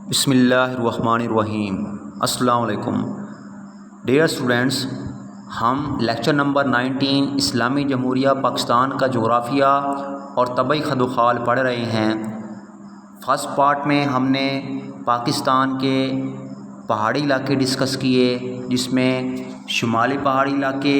بسم اللہ الرحمن الرحیم۔ السلام علیکم ڈیئر اسٹوڈینٹس، ہم لیکچر نمبر 19 اسلامی جمہوریہ پاکستان کا جغرافیہ اور طبعی خد و خال پڑھ رہے ہیں۔ فرسٹ پارٹ میں ہم نے پاکستان کے پہاڑی علاقے ڈسکس کیے، جس میں شمالی پہاڑی علاقے،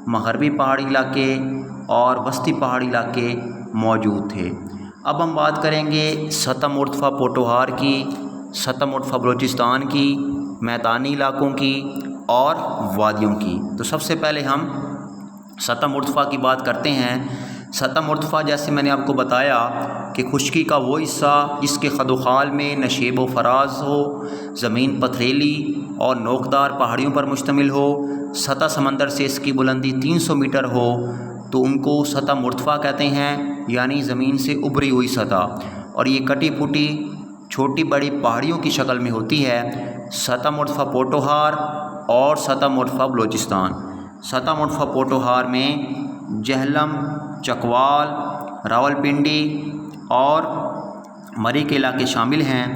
مغربی پہاڑی علاقے اور وسطی پہاڑی علاقے موجود تھے۔ اب ہم بات کریں گے سطح مرتفع پوٹوہار کی، سطح مرتفع بلوچستان کی، میدانی علاقوں کی اور وادیوں کی۔ تو سب سے پہلے ہم سطح مرتفع کی بات کرتے ہیں۔ سطح مرتفع جیسے میں نے آپ کو بتایا کہ خشکی کا وہ حصہ جس کے خد و خال میں نشیب و فراز ہو، زمین پتھریلی اور نوکدار پہاڑیوں پر مشتمل ہو، سطح سمندر سے اس کی بلندی 300 میٹر ہو، تو ان کو سطح مرتفع کہتے ہیں، یعنی زمین سے ابھری ہوئی سطح، اور یہ کٹی پھوٹی چھوٹی بڑی پہاڑیوں کی شکل میں ہوتی ہے۔ سطح مرتفع پوٹوہار اور سطح مرتفع بلوچستان۔ سطح مرتفع پوٹوہار میں جہلم، چکوال، راولپنڈی اور مری کے علاقے شامل ہیں۔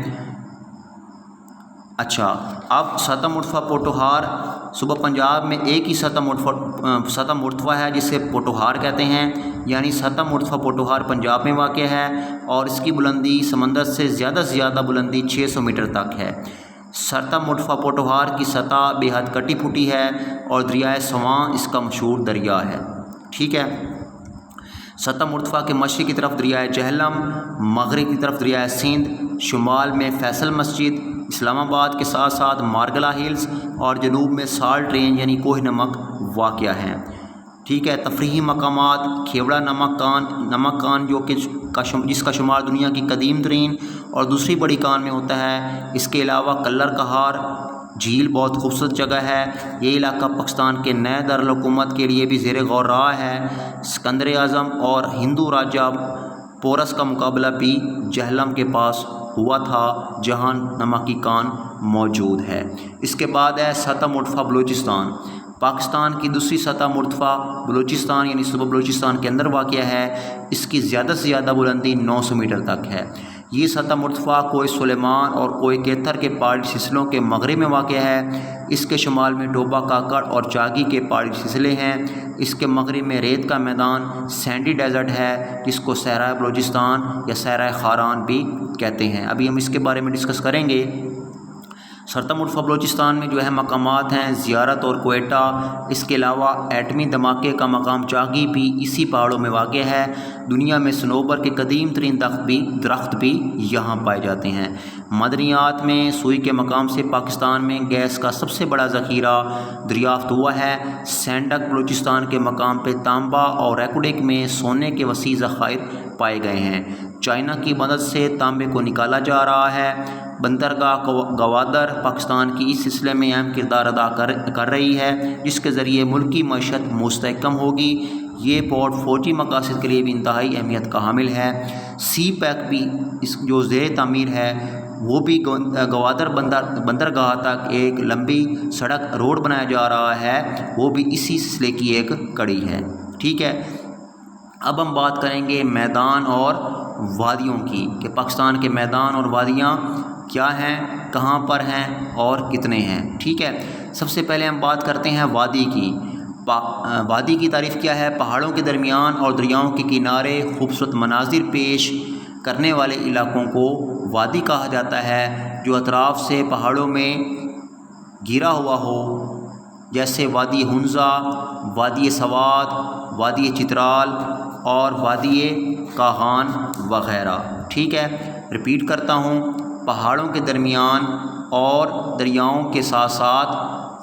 اچھا، اب سطح مرتفع پوٹوہار صوبہ پنجاب میں ایک ہی سطح مرتفع ہے جسے پوٹوہار کہتے ہیں، یعنی سطح مرتفع پوٹوہار پنجاب میں واقع ہے اور اس کی بلندی سمندر سے زیادہ بلندی 600 میٹر تک ہے۔ سطح مرتفع پوٹوہار کی سطح بے حد کٹی پھوٹی ہے اور دریائے سواں اس کا مشہور دریا ہے۔ ٹھیک ہے، سطح مرتفع کے مشرق کی طرف دریائے جہلم، مغرب کی طرف دریائے سندھ، شمال میں فیصل مسجد، اسلام آباد کے ساتھ ساتھ مارگلہ ہلز اور جنوب میں سالٹ رینج یعنی کوہ نمک واقع ہیں۔ ٹھیک ہے، تفریحی مقامات کھیوڑا نمک کان جو کہ جس کا شمار دنیا کی قدیم ترین اور دوسری بڑی کان میں ہوتا ہے۔ اس کے علاوہ کلر کہار جھیل بہت خوبصورت جگہ ہے۔ یہ علاقہ پاکستان کے نئے دارالحکومت کے لیے بھی زیر غور رہا ہے۔ سکندر اعظم اور ہندو راجہ پورس کا مقابلہ بھی جہلم کے پاس ہوا تھا، جہاں نمک کی کان موجود ہے۔ اس کے بعد ہے سطح مرتفع بلوچستان۔ پاکستان کی دوسری سطح مرتفع بلوچستان یعنی صوبہ بلوچستان کے اندر واقع ہے۔ اس کی زیادہ سے زیادہ بلندی 900 میٹر تک ہے۔ یہ سطح مرتفع کوہ سلیمان اور کوہ کیتھر کے پہاڑی سلسلوں کے مغرب میں واقع ہے۔ اس کے شمال میں ٹوبہ کاکڑ اور چاگی کے پہاڑی سلسلے ہیں۔ اس کے مغرب میں ریت کا میدان سینڈی ڈیزرٹ ہے، جس کو صحرائے بلوچستان یا صحرائے خاران بھی کہتے ہیں۔ ابھی ہم اس کے بارے میں ڈسکس کریں گے۔ سطح مرتفع بلوچستان میں جو ہے مقامات ہیں زیارت اور کوئٹہ۔ اس کے علاوہ ایٹمی دھماکے کا مقام چاگی بھی اسی پہاڑوں میں واقع ہے۔ دنیا میں صنوبر کے قدیم ترین درخت بھی یہاں پائے جاتے ہیں۔ معدنیات میں سوئی کے مقام سے پاکستان میں گیس کا سب سے بڑا ذخیرہ دریافت ہوا ہے۔ سینڈک بلوچستان کے مقام پہ تانبا اور ریکوڈک میں سونے کے وسیع ذخائر پائے گئے ہیں۔ چائنا کی مدد سے تانبے کو نکالا جا رہا ہے۔ بندرگاہ گوادر پاکستان کی اس سلسلے میں اہم کردار ادا کر رہی ہے، جس کے ذریعے ملکی معیشت مستحکم ہوگی۔ یہ پورٹ فوجی مقاصد کے لیے بھی انتہائی اہمیت کا حامل ہے۔ سی پیک بھی جو زیر تعمیر ہے، وہ بھی گوادر بندرگاہ تک ایک لمبی سڑک روڈ بنایا جا رہا ہے، وہ بھی اسی سلسلے کی ایک کڑی ہے۔ ٹھیک ہے، اب ہم بات کریں گے میدان اور وادیوں کی، کہ پاکستان کے میدان اور وادیاں کیا ہیں، کہاں پر ہیں اور کتنے ہیں۔ ٹھیک ہے، سب سے پہلے ہم بات کرتے ہیں وادی کی۔ وادی کی تعریف کیا ہے؟ پہاڑوں کے درمیان اور دریاؤں کے کنارے خوبصورت مناظر پیش کرنے والے علاقوں کو وادی کہا جاتا ہے، جو اطراف سے پہاڑوں میں گھرا ہوا ہو، جیسے وادی ہنزا، وادی سوات، وادی چترال اور وادی کاہان وغیرہ۔ ٹھیک ہے، ریپیٹ کرتا ہوں، پہاڑوں کے درمیان اور دریاؤں کے ساتھ ساتھ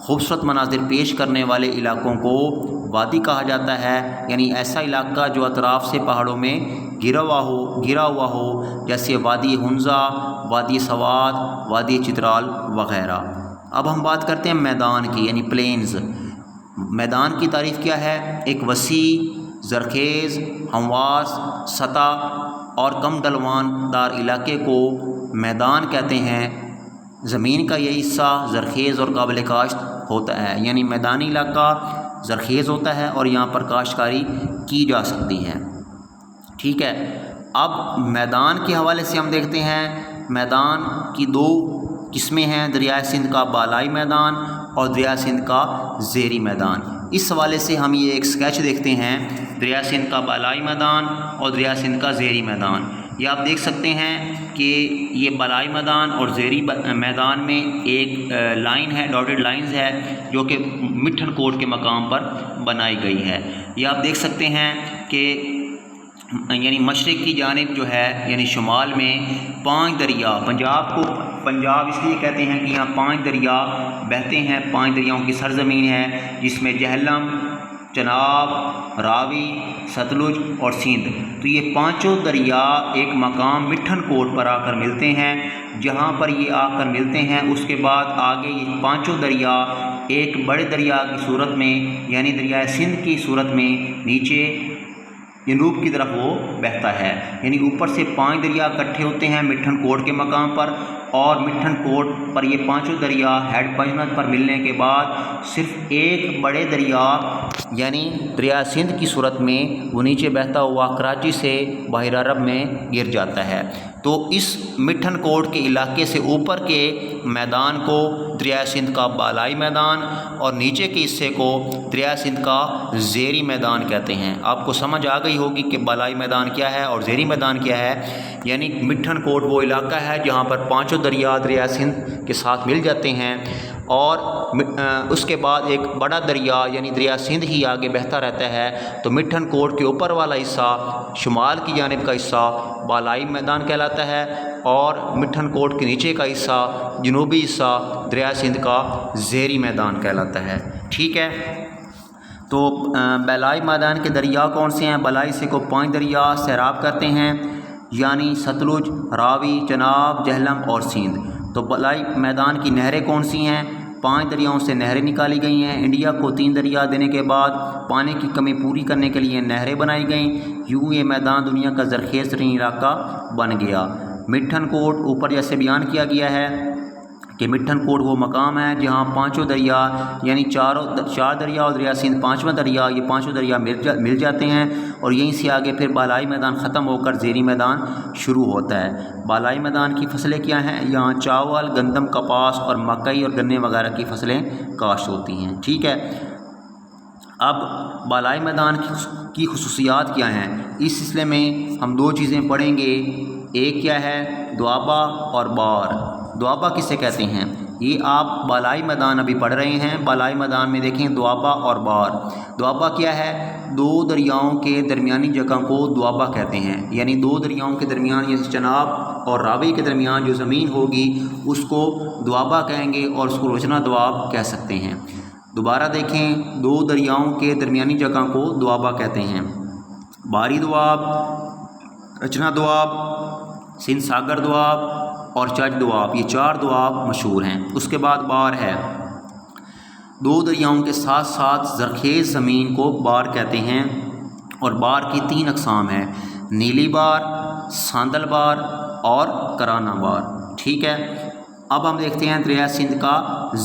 خوبصورت مناظر پیش کرنے والے علاقوں کو وادی کہا جاتا ہے، یعنی ایسا علاقہ جو اطراف سے پہاڑوں میں گھرا ہوا ہو، جیسے وادی ہنزا، وادی سوات، وادی چترال وغیرہ۔ اب ہم بات کرتے ہیں میدان کی، یعنی پلینز۔ میدان کی تعریف کیا ہے؟ ایک وسیع، زرخیز، ہموار سطح اور کم ڈھلوان دار علاقے کو میدان کہتے ہیں۔ زمین کا یہ حصہ زرخیز اور قابل کاشت ہوتا ہے، یعنی میدانی علاقہ زرخیز ہوتا ہے اور یہاں پر کاشتکاری کی جا سکتی ہے۔ ٹھیک ہے، اب میدان کے حوالے سے ہم دیکھتے ہیں میدان کی دو قسمیں ہیں، دریائے سندھ کا بالائی میدان اور دریائے سندھ کا زیریں میدان۔ اس حوالے سے ہم یہ ایک اسکیچ دیکھتے ہیں، دریائے سندھ کا بالائی میدان اور دریائے سندھ کا زیریں میدان۔ یہ آپ دیکھ سکتے ہیں کہ یہ بالائی میدان اور زیریں میدان میں ایک لائن ہے، ڈاٹڈ لائنز ہے، جو کہ مٹھن کوٹ کے مقام پر بنائی گئی ہے۔ یہ آپ دیکھ سکتے ہیں کہ یعنی مشرق کی جانب جو ہے یعنی شمال میں 5 دریا، پنجاب کو پنجاب اس لیے کہتے ہیں کہ یہاں 5 دریا بہتے ہیں، 5 دریاؤں کی سرزمین ہے، جس میں جہلم، چناب، راوی، ستلج اور سندھ۔ تو یہ 5 دریا ایک مقام مٹھن کوٹ پر آ کر ملتے ہیں۔ جہاں پر یہ آ کر ملتے ہیں اس کے بعد آگے یہ 5 دریا ایک بڑے دریا کی صورت میں یعنی دریائے سندھ کی صورت میں نیچے جنوب کی طرف وہ بہتا ہے، یعنی اوپر سے 5 دریا اکٹھے ہوتے ہیں مٹھن کوٹ کے مقام پر، اور مٹھن کوٹ پر یہ 5 دریا ہیڈ پنجمت پر ملنے کے بعد صرف ایک بڑے دریا یعنی دریائے سندھ کی صورت میں وہ نیچے بہتا ہوا کراچی سے بحر عرب میں گر جاتا ہے۔ تو اس مٹھن کوٹ کے علاقے سے اوپر کے میدان کو دریائے سندھ کا بالائی میدان اور نیچے کے حصے کو دریائے سندھ کا زیریں میدان کہتے ہیں۔ آپ کو سمجھ آ گئی ہوگی کہ بالائی میدان کیا ہے اور زیریں میدان کیا ہے۔ یعنی مٹھن کوٹ وہ علاقہ ہے جہاں پر 5 دریا دریائے سندھ کے ساتھ مل جاتے ہیں، اور اس کے بعد ایک بڑا دریا یعنی دریائے سندھ ہی آگے بہتا رہتا ہے۔ تو مٹھن کوٹ کے اوپر والا حصہ شمال کی جانب کا حصہ بالائی میدان کہلاتا ہے، اور مٹھن کوٹ کے نیچے کا حصہ جنوبی حصہ دریائے سندھ کا زیریں میدان کہلاتا ہے۔ ٹھیک ہے، تو بالائی میدان کے دریا کون سے ہیں؟ بالائی سے کو 5 دریا سیراب کرتے ہیں، یعنی ستلج، راوی، چناب، جہلم اور سندھ۔ تو بالائی میدان کی نہریں کون سی ہیں؟ 5 دریاؤں سے نہریں نکالی گئی ہیں۔ انڈیا کو 3 دریا دینے کے بعد پانی کی کمی پوری کرنے کے لیے نہریں بنائی گئیں، یوں یہ میدان دنیا کا زرخیز ترین علاقہ بن گیا۔ مٹھن کوٹ اوپر جیسے بیان کیا گیا ہے کہ مٹھن کوٹ وہ مقام ہے جہاں 5 دریا یعنی 4 دریا اور دریائے سندھ 5واں دریا، یہ 5 دریا مل جاتے ہیں، اور یہیں سے آگے پھر بالائی میدان ختم ہو کر زیریں میدان شروع ہوتا ہے۔ بالائی میدان کی فصلیں کیا ہیں؟ یہاں چاول، گندم، کپاس اور مکئی اور گنے وغیرہ کی فصلیں کاشت ہوتی ہیں۔ ٹھیک ہے، اب بالائی میدان کی خصوصیات کیا ہیں؟ اس سلسلے میں ہم 2 چیزیں پڑھیں گے۔ ایک کیا ہے؟ دوآبہ اور بار۔ دوآبہ کسے کہتے ہیں؟ یہ آپ بالائی میدان ابھی پڑھ رہے ہیں، بالائی میدان میں دیکھیں دوآبہ اور بار۔ دوآبہ کیا ہے؟ 2 دریاؤں کے درمیانی جگہ کو دوآبہ کہتے ہیں، یعنی 2 دریاؤں کے درمیان یعنی چناب اور راوی کے درمیان جو زمین ہوگی اس کو دوآبہ کہیں گے، اور اس کو رچنا دوآب کہہ سکتے ہیں۔ دوبارہ دیکھیں، 2 دریاؤں کے درمیانی جگہ کو دوآبہ کہتے ہیں۔ باری دوآب، رچنا دوآب، سندھ ساگر دوآب اور چچ دوآب، یہ 4 دوآب مشہور ہیں۔ اس کے بعد بار ہے، 2 دریاؤں کے ساتھ ساتھ زرخیز زمین کو بار کہتے ہیں، اور بار کی 3 اقسام ہیں، نیلی بار، ساندل بار اور کرانہ بار۔ ٹھیک ہے، اب ہم دیکھتے ہیں دریائے سندھ کا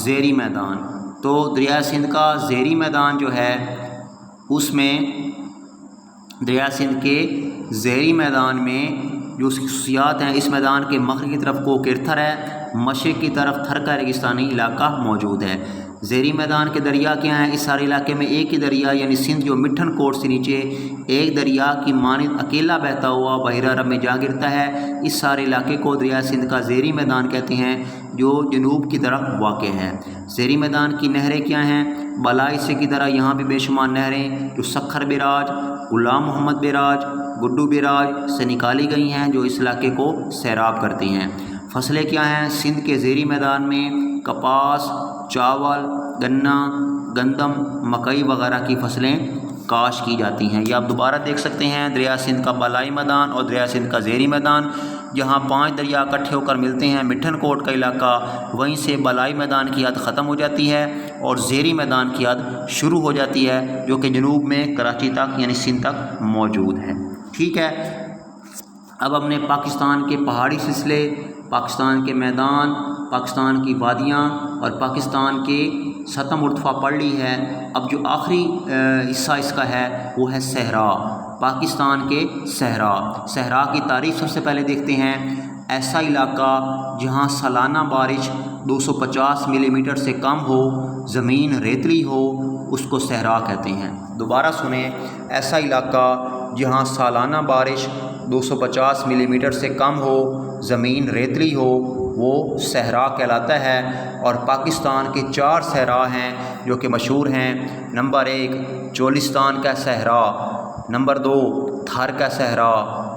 زیریں میدان۔ تو دریائے سندھ کا زیریں میدان جو ہے اس میں دریائے سندھ کے زیریں میدان میں جو اس کی خصوصیات ہیں، اس میدان کے مغرب کی طرف کو کرتھر ہے، مشرق کی طرف تھر کا ریگستانی علاقہ موجود ہے۔ زیریں میدان کے دریا کیا ہیں؟ اس سارے علاقے میں ایک ہی دریا یعنی سندھ جو مٹھن کوٹ سے نیچے ایک دریا کی مانند اکیلا بہتا ہوا بحر عرب میں جا گرتا ہے۔ اس سارے علاقے کو دریائے سندھ کا زیریں میدان کہتے ہیں، جو جنوب کی طرف واقع ہے۔ زیریں میدان کی نہریں کیا ہیں؟ بالائی سے کی طرح یہاں بھی بے شمار نہریں جو سکھر بیراج، غلام محمد بیراج، گڈو بیراج سے نکالی گئی ہیں، جو اس علاقے کو سیراب کرتی ہیں۔ فصلیں کیا ہیں؟ سندھ کے زیریں میدان میں کپاس، چاول، گنا، گندم، مکئی وغیرہ کی فصلیں کاشت کی جاتی ہیں۔ یہ آپ دوبارہ دیکھ سکتے ہیں، دریائے سندھ کا بالائی میدان اور دریائے سندھ کا زیریں میدان، جہاں 5 دریا اکٹھے ہو کر ملتے ہیں مٹھن کوٹ کا علاقہ، وہیں سے بالائی میدان کی حد ختم ہو جاتی ہے اور زیریں میدان کی حد شروع ہو جاتی ہے، جو کہ جنوب میں کراچی تک یعنی سندھ تک موجود ہے۔ ٹھیک ہے، اب ہم نے پاکستان کے پہاڑی سلسلے، پاکستان کے میدان، پاکستان کی وادیاں اور پاکستان کے سطح مرتفع پڑھ لی ہے۔ اب جو آخری حصہ اس کا ہے وہ ہے صحرا، پاکستان کے صحرا۔ صحرا کی تعریف سب سے پہلے دیکھتے ہیں۔ ایسا علاقہ جہاں سالانہ بارش 250 ملی میٹر سے کم ہو، زمین ریتلی ہو، اس کو صحرا کہتے ہیں۔ دوبارہ سنیں، ایسا علاقہ جہاں سالانہ بارش 250 ملی میٹر سے کم ہو، زمین ریتلی ہو، وہ صحرا کہلاتا ہے۔ اور پاکستان کے 4 صحرا ہیں جو کہ مشہور ہیں۔ نمبر 1 چولستان کا صحرا، نمبر 2 تھر کا صحرا،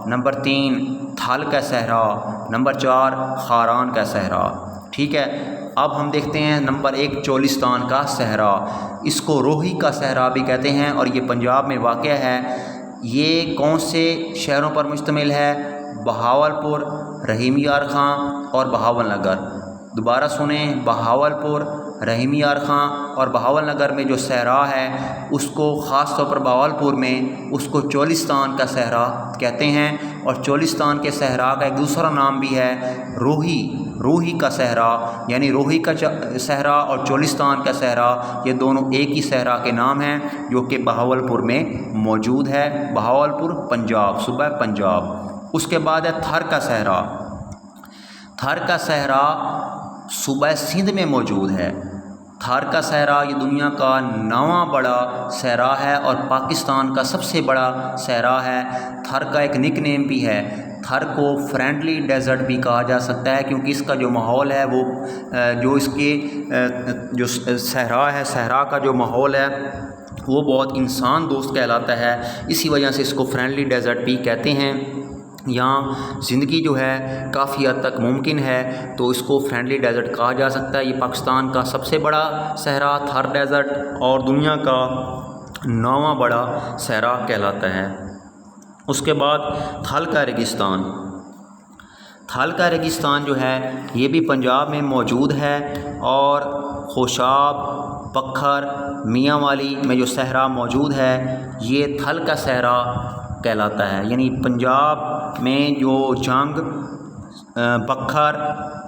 نمبر 3 تھل کا صحرا، نمبر 4 خاران کا صحرا۔ ٹھیک ہے، اب ہم دیکھتے ہیں نمبر 1 چولستان کا صحرا۔ اس کو روہی کا صحرا بھی کہتے ہیں اور یہ پنجاب میں واقع ہے۔ یہ کون سے شہروں پر مشتمل ہے؟ بہاولپور، رحیم یار خاں اور بہاول نگر۔ دوبارہ سنیں، بہاولپور، رحیم یار خاں اور بہاول نگر میں جو صحرا ہے اس کو خاص طور پر بہاولپور میں اس کو چولستان کا صحرا کہتے ہیں۔ اور چولستان کے صحرا کا ایک دوسرا نام بھی ہے روہی کا صحرا، یعنی روہی کا صحرا اور چولستان کا صحرا، یہ دونوں ایک ہی صحرا کے نام ہیں جو کہ بہاولپور میں موجود ہے۔ بہاولپور پنجاب، صوبہ پنجاب۔ اس کے بعد ہے تھر کا صحرا۔ تھر کا صحرا صوبہ سندھ میں موجود ہے۔ تھر کا صحرا یہ دنیا کا 9واں بڑا صحرا ہے اور پاکستان کا سب سے بڑا صحرا ہے۔ تھر کا ایک نک نیم بھی ہے، تھر کو فرینڈلی ڈیزرٹ بھی کہا جا سکتا ہے، کیونکہ اس کا جو ماحول ہے وہ جو اس کے جو صحرا ہے، صحرا کا جو ماحول ہے وہ بہت انسان دوست کہلاتا ہے، اسی وجہ سے اس کو فرینڈلی ڈیزرٹ بھی کہتے ہیں۔ یہاں زندگی جو ہے کافی حد تک ممکن ہے، تو اس کو فرینڈلی ڈیزرٹ کہا جا سکتا ہے۔ یہ پاکستان کا سب سے بڑا صحرا تھر ڈیزرٹ اور دنیا کا 9واں بڑا صحرا کہلاتا ہے۔ اس کے بعد تھل کا ریگستان۔ تھل کا ریگستان جو ہے یہ بھی پنجاب میں موجود ہے اور خوشاب، پکھر، میاں والی میں جو صحرا موجود ہے یہ تھل کا صحرا کہلاتا ہے۔ یعنی پنجاب میں جو جنگ، پکھر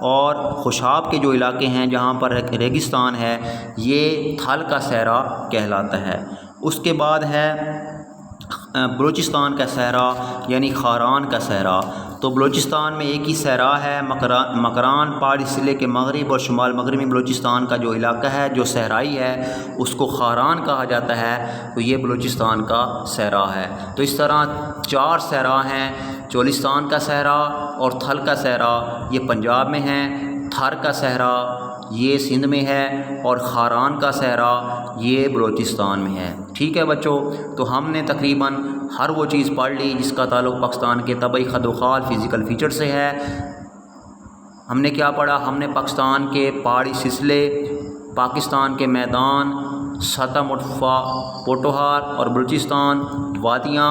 اور خوشاب کے جو علاقے ہیں جہاں پر ریگستان ہے یہ تھل کا صحرا کہلاتا ہے۔ اس کے بعد ہے بلوچستان کا صحرا یعنی خاران کا صحرا۔ تو بلوچستان میں ایک ہی صحرا ہے، مکران پہاڑی ضلع کے مغرب اور شمال مغربی بلوچستان کا جو علاقہ ہے جو صحرائی ہے اس کو خاران کہا جاتا ہے، تو یہ بلوچستان کا صحرا ہے۔ تو اس طرح 4 صحرا ہیں، چولستان کا صحرا اور تھل کا صحرا یہ پنجاب میں ہیں، تھر کا صحرا یہ سندھ میں ہے اور خاران کا صحرا یہ بلوچستان میں ہے۔ ٹھیک ہے بچوں، تو ہم نے تقریباً ہر وہ چیز پڑھ لی جس کا تعلق پاکستان کے طبعی خد و خال فزیکل فیچر سے ہے۔ ہم نے کیا پڑھا؟ ہم نے پاکستان کے پہاڑی سلسلے، پاکستان کے میدان، سطح مرتفع پوٹوہار اور بلوچستان، وادیاں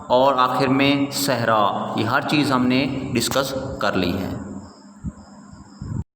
اور آخر میں صحرا، یہ ہر چیز ہم نے ڈسکس کر لی ہے۔